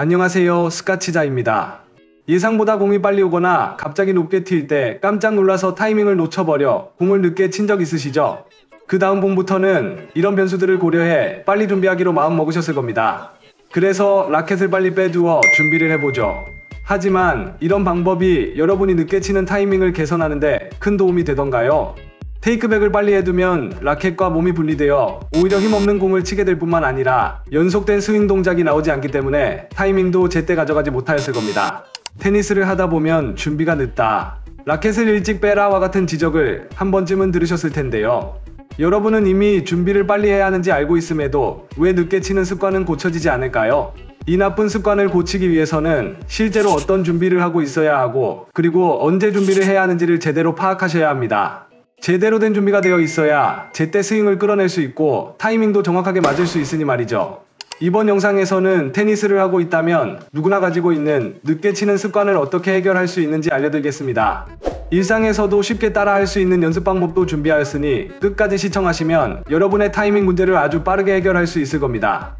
안녕하세요, 스카치자입니다. 예상보다 공이 빨리 오거나 갑자기 높게 튈 때 깜짝 놀라서 타이밍을 놓쳐버려 공을 늦게 친 적 있으시죠? 그 다음 공부터는 이런 변수들을 고려해 빨리 준비하기로 마음 먹으셨을 겁니다. 그래서 라켓을 빨리 빼두어 준비를 해보죠. 하지만 이런 방법이 여러분이 늦게 치는 타이밍을 개선하는데 큰 도움이 되던가요? 테이크백을 빨리 해두면 라켓과 몸이 분리되어 오히려 힘없는 공을 치게 될 뿐만 아니라 연속된 스윙 동작이 나오지 않기 때문에 타이밍도 제때 가져가지 못하였을 겁니다. 테니스를 하다 보면 준비가 늦다, 라켓을 일찍 빼라와 같은 지적을 한 번쯤은 들으셨을 텐데요. 여러분은 이미 준비를 빨리 해야 하는지 알고 있음에도 왜 늦게 치는 습관은 고쳐지지 않을까요? 이 나쁜 습관을 고치기 위해서는 실제로 어떤 준비를 하고 있어야 하고, 그리고 언제 준비를 해야 하는지를 제대로 파악하셔야 합니다. 제대로 된 준비가 되어 있어야 제때 스윙을 끌어낼 수 있고 타이밍도 정확하게 맞을 수 있으니 말이죠. 이번 영상에서는 테니스를 하고 있다면 누구나 가지고 있는 늦게 치는 습관을 어떻게 해결할 수 있는지 알려드리겠습니다. 일상에서도 쉽게 따라할 수 있는 연습 방법도 준비하였으니 끝까지 시청하시면 여러분의 타이밍 문제를 아주 빠르게 해결할 수 있을 겁니다.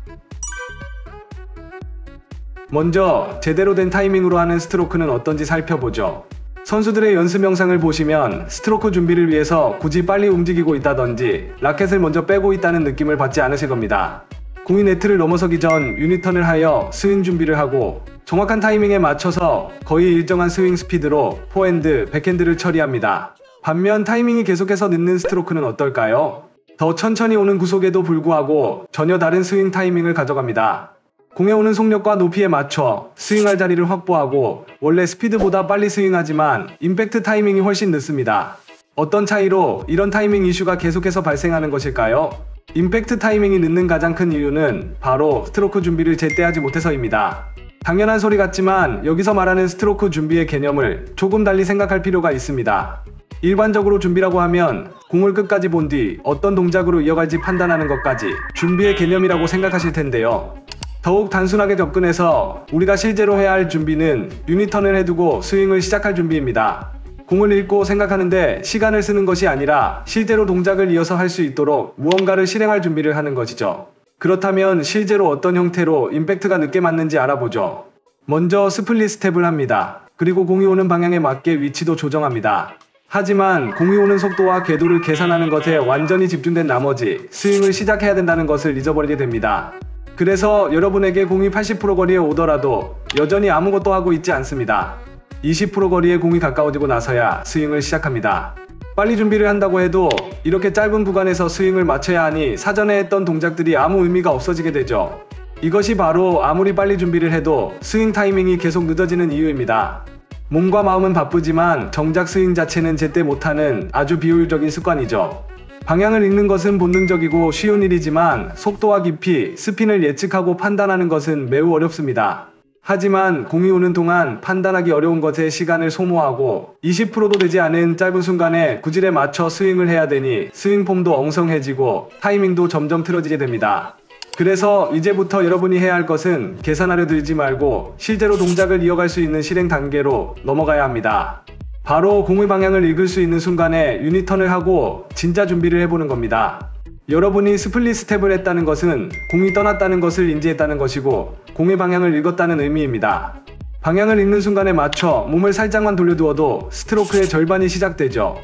먼저 제대로 된 타이밍으로 하는 스트로크는 어떤지 살펴보죠. 선수들의 연습 영상을 보시면 스트로크 준비를 위해서 굳이 빨리 움직이고 있다든지 라켓을 먼저 빼고 있다는 느낌을 받지 않으실 겁니다. 공이 네트를 넘어서기 전 유니턴을 하여 스윙 준비를 하고 정확한 타이밍에 맞춰서 거의 일정한 스윙 스피드로 포핸드, 백핸드를 처리합니다. 반면 타이밍이 계속해서 늦는 스트로크는 어떨까요? 더 천천히 오는 구속에도 불구하고 전혀 다른 스윙 타이밍을 가져갑니다. 공에 오는 속력과 높이에 맞춰 스윙할 자리를 확보하고 원래 스피드보다 빨리 스윙하지만 임팩트 타이밍이 훨씬 늦습니다. 어떤 차이로 이런 타이밍 이슈가 계속해서 발생하는 것일까요? 임팩트 타이밍이 늦는 가장 큰 이유는 바로 스트로크 준비를 제때 하지 못해서입니다. 당연한 소리 같지만 여기서 말하는 스트로크 준비의 개념을 조금 달리 생각할 필요가 있습니다. 일반적으로 준비라고 하면 공을 끝까지 본 뒤 어떤 동작으로 이어갈지 판단하는 것까지 준비의 개념이라고 생각하실 텐데요. 더욱 단순하게 접근해서 우리가 실제로 해야 할 준비는 유니턴을 해두고 스윙을 시작할 준비입니다. 공을 읽고 생각하는데 시간을 쓰는 것이 아니라 실제로 동작을 이어서 할 수 있도록 무언가를 실행할 준비를 하는 것이죠. 그렇다면 실제로 어떤 형태로 임팩트가 늦게 맞는지 알아보죠. 먼저 스플릿 스텝을 합니다. 그리고 공이 오는 방향에 맞게 위치도 조정합니다. 하지만 공이 오는 속도와 궤도를 계산하는 것에 완전히 집중된 나머지 스윙을 시작해야 된다는 것을 잊어버리게 됩니다. 그래서 여러분에게 공이 80% 거리에 오더라도 여전히 아무것도 하고 있지 않습니다. 20% 거리에 공이 가까워지고 나서야 스윙을 시작합니다. 빨리 준비를 한다고 해도 이렇게 짧은 구간에서 스윙을 맞춰야 하니 사전에 했던 동작들이 아무 의미가 없어지게 되죠. 이것이 바로 아무리 빨리 준비를 해도 스윙 타이밍이 계속 늦어지는 이유입니다. 몸과 마음은 바쁘지만 정작 스윙 자체는 제때 못하는 아주 비효율적인 습관이죠. 방향을 읽는 것은 본능적이고 쉬운 일이지만 속도와 깊이, 스핀을 예측하고 판단하는 것은 매우 어렵습니다. 하지만 공이 오는 동안 판단하기 어려운 것에 시간을 소모하고 20%도 되지 않은 짧은 순간에 구질에 맞춰 스윙을 해야 되니 스윙 폼도 엉성해지고 타이밍도 점점 틀어지게 됩니다. 그래서 이제부터 여러분이 해야 할 것은 계산하려 들지 말고 실제로 동작을 이어갈 수 있는 실행 단계로 넘어가야 합니다. 바로 공의 방향을 읽을 수 있는 순간에 유니턴을 하고 진짜 준비를 해보는 겁니다. 여러분이 스플릿 스텝을 했다는 것은 공이 떠났다는 것을 인지했다는 것이고 공의 방향을 읽었다는 의미입니다. 방향을 읽는 순간에 맞춰 몸을 살짝만 돌려두어도 스트로크의 절반이 시작되죠.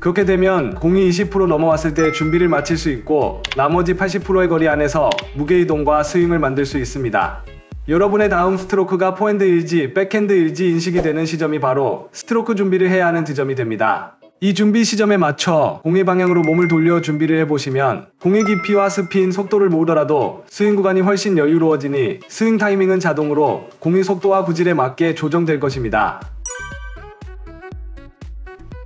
그렇게 되면 공이 20% 넘어왔을 때 준비를 마칠 수 있고 나머지 80%의 거리 안에서 무게이동과 스윙을 만들 수 있습니다. 여러분의 다음 스트로크가 포핸드일지 백핸드일지 인식이 되는 시점이 바로 스트로크 준비를 해야 하는 지점이 됩니다. 이 준비 시점에 맞춰 공의 방향으로 몸을 돌려 준비를 해보시면 공의 깊이와 스핀, 속도를 모으더라도 스윙 구간이 훨씬 여유로워지니 스윙 타이밍은 자동으로 공의 속도와 구질에 맞게 조정될 것입니다.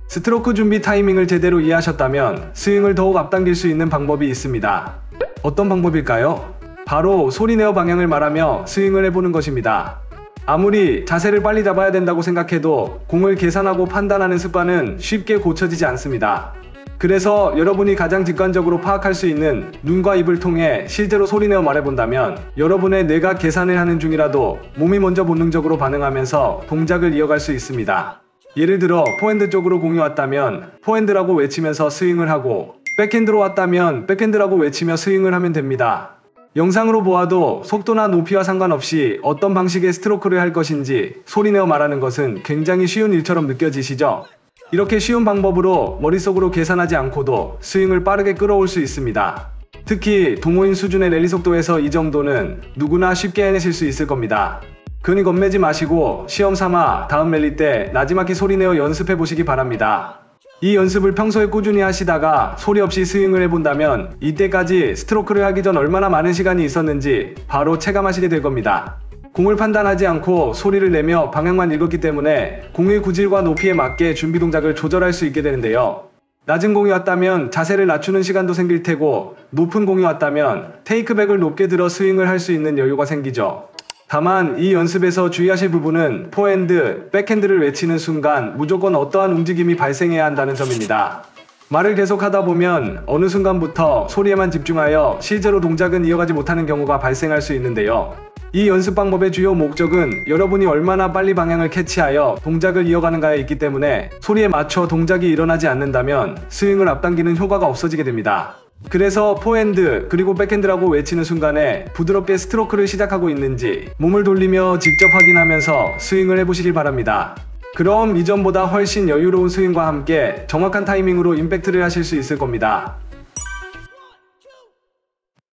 스트로크 준비 타이밍을 제대로 이해하셨다면 스윙을 더욱 앞당길 수 있는 방법이 있습니다. 어떤 방법일까요? 바로 소리내어 방향을 말하며 스윙을 해보는 것입니다. 아무리 자세를 빨리 잡아야 된다고 생각해도 공을 계산하고 판단하는 습관은 쉽게 고쳐지지 않습니다. 그래서 여러분이 가장 직관적으로 파악할 수 있는 눈과 입을 통해 실제로 소리내어 말해본다면 여러분의 뇌가 계산을 하는 중이라도 몸이 먼저 본능적으로 반응하면서 동작을 이어갈 수 있습니다. 예를 들어 포핸드 쪽으로 공이 왔다면 포핸드라고 외치면서 스윙을 하고 백핸드로 왔다면 백핸드라고 외치며 스윙을 하면 됩니다. 영상으로 보아도 속도나 높이와 상관없이 어떤 방식의 스트로크를 할 것인지 소리내어 말하는 것은 굉장히 쉬운 일처럼 느껴지시죠? 이렇게 쉬운 방법으로 머릿속으로 계산하지 않고도 스윙을 빠르게 끌어올 수 있습니다. 특히 동호인 수준의 랠리 속도에서 이 정도는 누구나 쉽게 해내실 수 있을 겁니다. 괜히 겁내지 마시고 시험 삼아 다음 랠리 때 나지막히 소리내어 연습해 보시기 바랍니다. 이 연습을 평소에 꾸준히 하시다가 소리 없이 스윙을 해본다면 이때까지 스트로크를 하기 전 얼마나 많은 시간이 있었는지 바로 체감하시게 될 겁니다. 공을 판단하지 않고 소리를 내며 방향만 읽었기 때문에 공의 구질과 높이에 맞게 준비 동작을 조절할 수 있게 되는데요. 낮은 공이 왔다면 자세를 낮추는 시간도 생길 테고 높은 공이 왔다면 테이크백을 높게 들어 스윙을 할 수 있는 여유가 생기죠. 다만 이 연습에서 주의하실 부분은 포핸드, 백핸드를 외치는 순간 무조건 어떠한 움직임이 발생해야 한다는 점입니다. 말을 계속하다 보면 어느 순간부터 소리에만 집중하여 실제로 동작은 이어가지 못하는 경우가 발생할 수 있는데요. 이 연습 방법의 주요 목적은 여러분이 얼마나 빨리 방향을 캐치하여 동작을 이어가는가에 있기 때문에 소리에 맞춰 동작이 일어나지 않는다면 스윙을 앞당기는 효과가 없어지게 됩니다. 그래서 포핸드 그리고 백핸드라고 외치는 순간에 부드럽게 스트로크를 시작하고 있는지 몸을 돌리며 직접 확인하면서 스윙을 해보시길 바랍니다. 그럼 이전보다 훨씬 여유로운 스윙과 함께 정확한 타이밍으로 임팩트를 하실 수 있을 겁니다.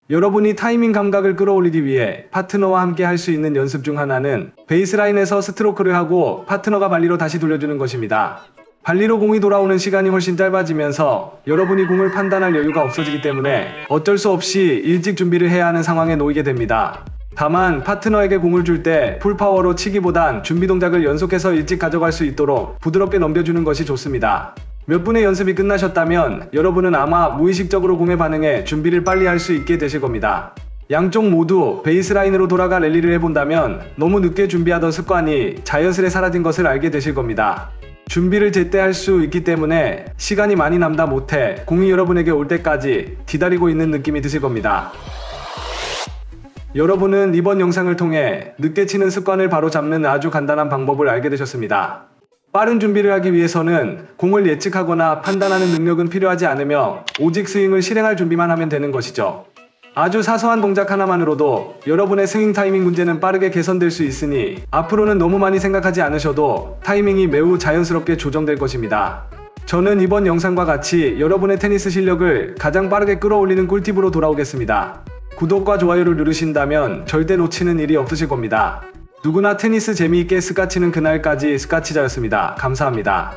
여러분이 타이밍 감각을 끌어올리기 위해 파트너와 함께 할 수 있는 연습 중 하나는 베이스라인에서 스트로크를 하고 파트너가 발리로 다시 돌려주는 것입니다. 발리로 공이 돌아오는 시간이 훨씬 짧아지면서 여러분이 공을 판단할 여유가 없어지기 때문에 어쩔 수 없이 일찍 준비를 해야 하는 상황에 놓이게 됩니다. 다만 파트너에게 공을 줄 때 풀파워로 치기보단 준비 동작을 연속해서 일찍 가져갈 수 있도록 부드럽게 넘겨주는 것이 좋습니다. 몇 분의 연습이 끝나셨다면 여러분은 아마 무의식적으로 공에 반응해 준비를 빨리 할 수 있게 되실 겁니다. 양쪽 모두 베이스라인으로 돌아가 랠리를 해본다면 너무 늦게 준비하던 습관이 자연스레 사라진 것을 알게 되실 겁니다. 준비를 제때 할 수 있기 때문에 시간이 많이 남다 못해 공이 여러분에게 올 때까지 기다리고 있는 느낌이 드실 겁니다. 여러분은 이번 영상을 통해 늦게 치는 습관을 바로잡는 아주 간단한 방법을 알게 되셨습니다. 빠른 준비를 하기 위해서는 공을 예측하거나 판단하는 능력은 필요하지 않으며 오직 스윙을 실행할 준비만 하면 되는 것이죠. 아주 사소한 동작 하나만으로도 여러분의 스윙 타이밍 문제는 빠르게 개선될 수 있으니 앞으로는 너무 많이 생각하지 않으셔도 타이밍이 매우 자연스럽게 조정될 것입니다. 저는 이번 영상과 같이 여러분의 테니스 실력을 가장 빠르게 끌어올리는 꿀팁으로 돌아오겠습니다. 구독과 좋아요를 누르신다면 절대 놓치는 일이 없으실 겁니다. 누구나 테니스 재미있게 스카치는 그날까지 스카치자였습니다. 감사합니다.